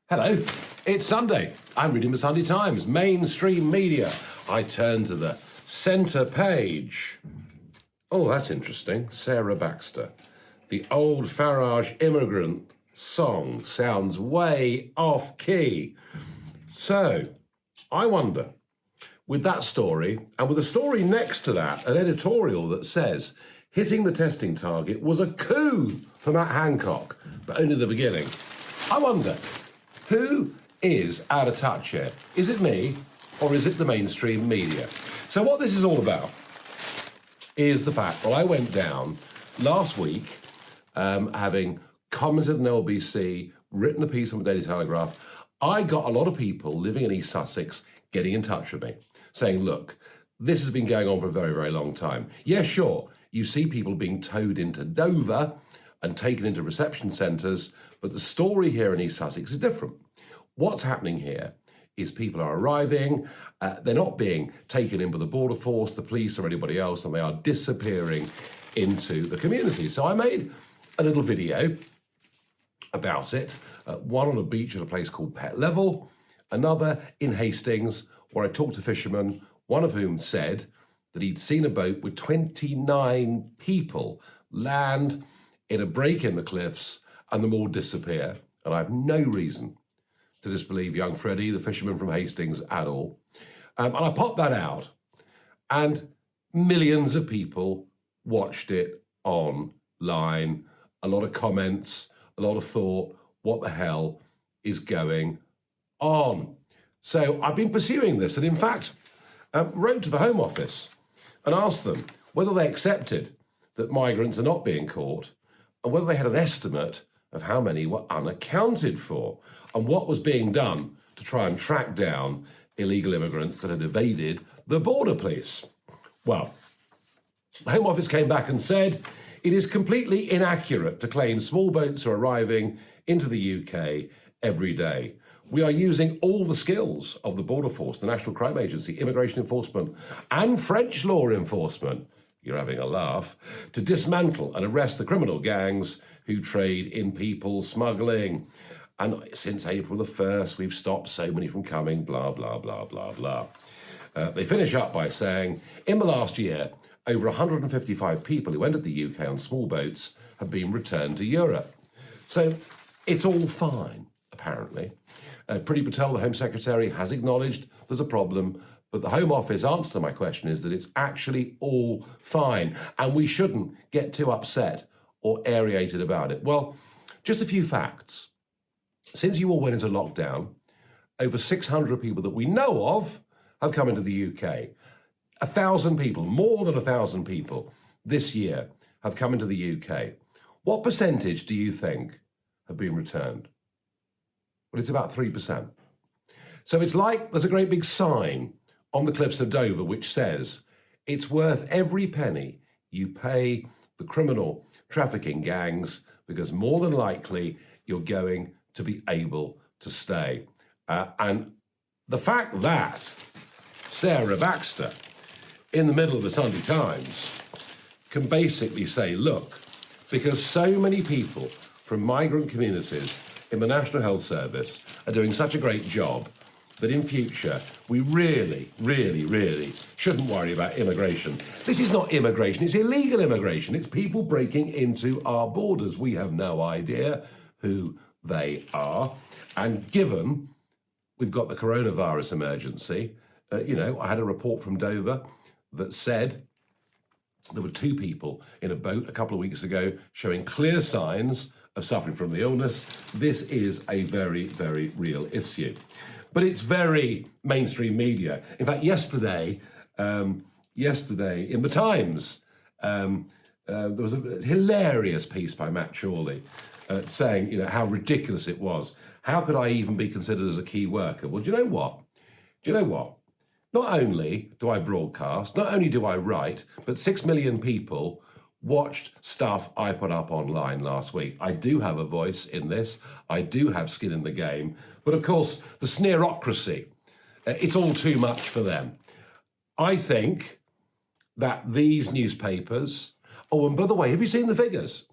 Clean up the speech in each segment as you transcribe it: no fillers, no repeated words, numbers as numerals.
Hello, it's Sunday. I'm reading the Sunday Times, mainstream media. I turn to the centre page. Oh, that's interesting. Sarah Baxter. The old Farage immigrant song sounds way off key. So, I wonder, with that story, and with a story next to that, an editorial that says hitting the testing target was a coup for Matt Hancock, but only the beginning. I wonder, who is out of touch here? Is it me or is it the mainstream media? So what this is all about is the fact that I went down last week, having commented on LBC, written a piece on the Daily Telegraph. I got a lot of people living in East Sussex getting in touch with me, saying, look, this has been going on for a very, very long time. Yeah, sure, you see people being towed into Dover and taken into reception centres, but the story here in East Sussex is different. What's happening here is people are arriving, they're not being taken in by the border force, the police or anybody else, and they are disappearing into the community. So I made a little video about it, one on a beach at a place called Pet Level, another in Hastings, where I talked to fishermen, one of whom said that he'd seen a boat with 29 people land in a break in the cliffs and them all disappear. And I have no reason to disbelieve young Freddie, the fisherman from Hastings, at all. And I popped that out, and millions of people watched it online. A lot of comments, a lot of thought, what the hell is going on? So I've been pursuing this, and in fact, wrote to the Home Office and asked them whether they accepted that migrants are not being caught, and whether they had an estimate of how many were unaccounted for, and what was being done to try and track down illegal immigrants that had evaded the border police. Well, the Home Office came back and said it is completely inaccurate to claim small boats are arriving into the UK every day. We are using all the skills of the Border Force, the National Crime Agency, Immigration Enforcement, and French law enforcement, you're having a laugh, to dismantle and arrest the criminal gangs who trade in people smuggling. And since April the 1st, we've stopped so many from coming, blah, blah, blah, blah, blah. They finish up by saying, in the last year, over 155 people who entered the UK on small boats have been returned to Europe. So it's all fine, apparently. Priti Patel, the Home Secretary, has acknowledged there's a problem, but the Home Office answer to my question is that it's actually all fine, and we shouldn't get too upset or aerated about it. Well, just a few facts. Since you all went into lockdown, over 600 people that we know of have come into the UK. 1,000 people, more than 1,000 people this year have come into the UK. What percentage do you think have been returned? Well, it's about 3%. So it's like there's a great big sign on the cliffs of Dover which says it's worth every penny you pay the criminal trafficking gangs, because more than likely you're going to be able to stay. And the fact that Sarah Baxter, in the middle of the Sunday Times, can basically say, look, because so many people from migrant communities in the National Health Service are doing such a great job that in future we really, really, really shouldn't worry about immigration. This is not immigration, it's illegal immigration. It's people breaking into our borders. We have no idea who they are. And given we've got the coronavirus emergency, I had a report from Dover that said there were 2 people in a boat a couple of weeks ago showing clear signs of suffering from the illness. This is a very, very real issue. But it's very mainstream media. In fact, yesterday in the Times, there was a hilarious piece by Matt Chorley saying, how ridiculous it was. How could I even be considered as a key worker? Well, do you know what? Not only do I broadcast, not only do I write, but 6 million people watched stuff I put up online last week. I do have a voice in this. I do have skin in the game. But of course, the sneerocracy, it's all too much for them. I think that these newspapers, and by the way, have you seen the figures?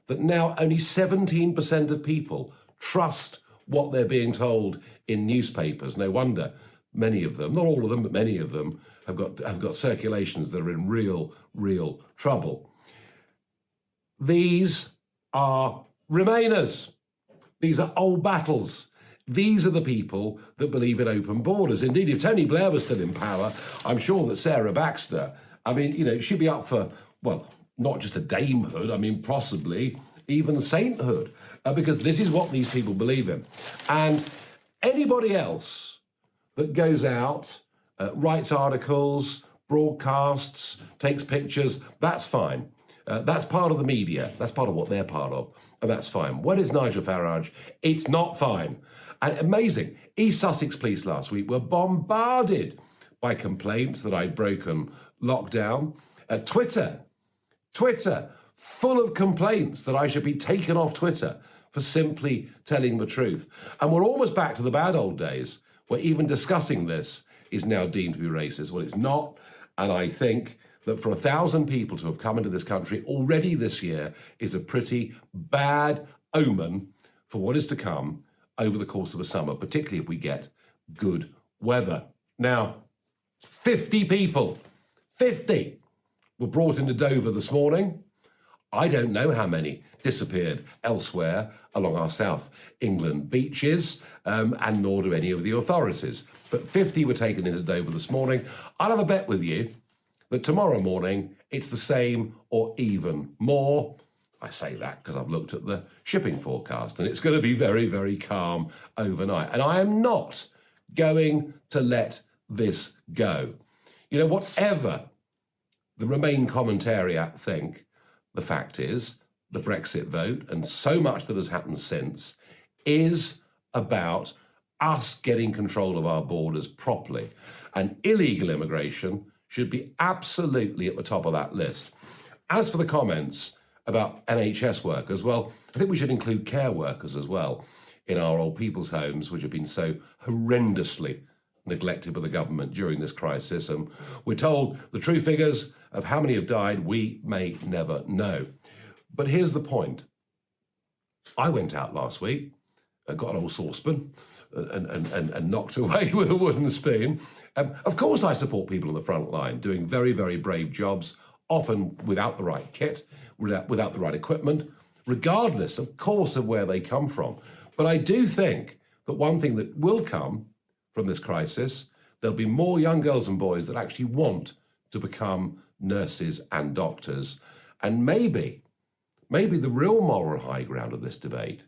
That now only 17% of people trust what they're being told in newspapers. No wonder many of them, not all of them, but many of them have got circulations that are in real trouble. These are Remainers. These are old battles. These are the people that believe in open borders. Indeed, if Tony Blair was still in power, I'm sure that Sarah Baxter, she'd be up for, well, not just a damehood, possibly even sainthood, because this is what these people believe in. And anybody else that goes out, writes articles, broadcasts, takes pictures, that's fine. That's part of the media. That's part of what they're part of, and that's fine. When it's Nigel Farage, it's not fine. And amazing, East Sussex police last week were bombarded by complaints that I'd broken lockdown. Twitter, full of complaints that I should be taken off Twitter for simply telling the truth. And we're almost back to the bad old days where even discussing this is now deemed to be racist. Well, it's not, and I think that for 1,000 people to have come into this country already this year is a pretty bad omen for what is to come over the course of a summer, particularly if we get good weather. Now, 50 people, 50 were brought into Dover this morning. I don't know how many disappeared elsewhere along our South England beaches, and nor do any of the authorities. But 50 were taken into Dover this morning. I'll have a bet with you that tomorrow morning it's the same or even more. I say that because I've looked at the shipping forecast and it's going to be very, very calm overnight. And I am not going to let this go. Whatever the Remain commentariat think, the fact is the Brexit vote and so much that has happened since is about us getting control of our borders properly. And illegal immigration should be absolutely at the top of that list. As for the comments about NHS workers, well, I think we should include care workers as well in our old people's homes, which have been so horrendously neglected by the government during this crisis. And we're told the true figures of how many have died, we may never know. But here's the point. I went out last week, got an old saucepan, and knocked away with a wooden spoon. Of course, I support people on the front line doing very, very brave jobs, often without the right kit, without the right equipment, regardless, of course, of where they come from. But I do think that one thing that will come from this crisis, there'll be more young girls and boys that actually want to become nurses and doctors. And maybe the real moral high ground of this debate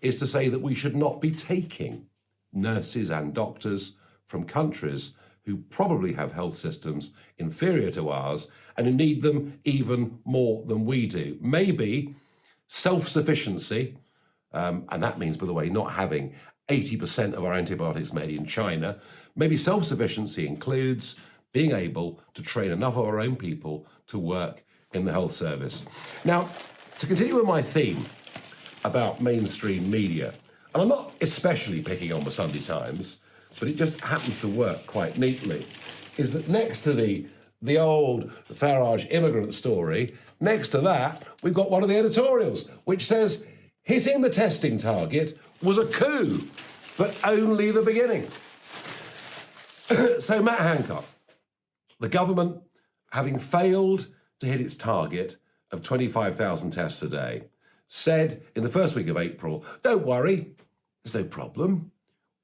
is to say that we should not be taking nurses and doctors from countries who probably have health systems inferior to ours and who need them even more than we do. Maybe self-sufficiency, and that means, by the way, not having 80% of our antibiotics made in China, maybe self-sufficiency includes being able to train enough of our own people to work in the health service. Now, to continue with my theme about mainstream media, and I'm not especially picking on the Sunday Times, but it just happens to work quite neatly, is that next to the old Farage immigrant story, next to that, we've got one of the editorials, which says, hitting the testing target was a coup, but only the beginning. So Matt Hancock, the government, having failed to hit its target of 25,000 tests a day, said in the first week of April, don't worry, there's no problem.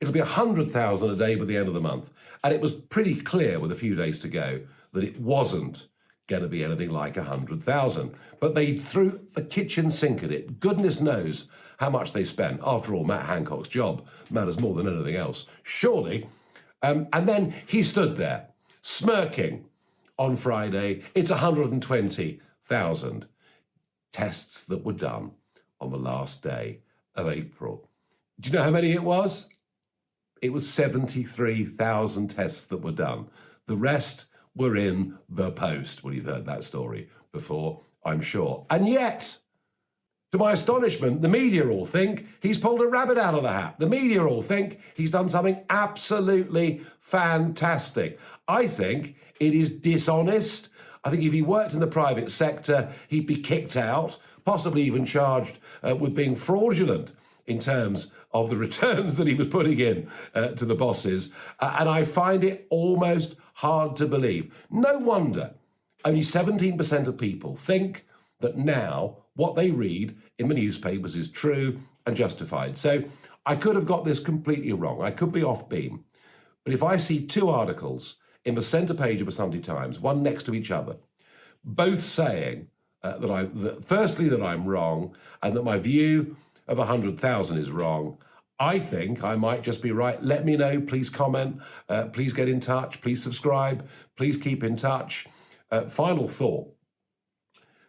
It'll be 100,000 a day by the end of the month. And it was pretty clear with a few days to go that it wasn't going to be anything like 100,000. But they threw the kitchen sink at it. Goodness knows how much they spent. After all, Matt Hancock's job matters more than anything else, surely. And then he stood there, smirking on Friday. It's 120,000 tests that were done on the last day of April. Do you know how many it was? It was 73,000 tests that were done. The rest were in the post. Well, you've heard that story before, I'm sure. And yet, to my astonishment, the media all think he's pulled a rabbit out of the hat. The media all think he's done something absolutely fantastic. I think it is dishonest. I think if he worked in the private sector, he'd be kicked out, possibly even charged with being fraudulent. in terms of the returns that he was putting in to the bosses. And I find it almost hard to believe. No wonder only 17% of people think that now what they read in the newspapers is true and justified. So I could have got this completely wrong. I could be off beam. But if I see two articles in the centre page of the Sunday Times, one next to each other, both saying firstly that I'm wrong and that my view of 100,000 is wrong, I think I might just be right. Let me know. Please comment. Please get in touch. Please subscribe. Please keep in touch. Final thought.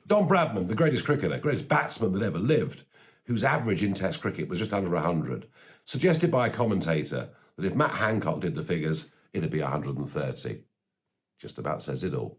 Don Bradman, the greatest cricketer, greatest batsman that ever lived, whose average in Test cricket was just under 100, suggested by a commentator that if Matt Hancock did the figures, it'd be 130. Just about says it all.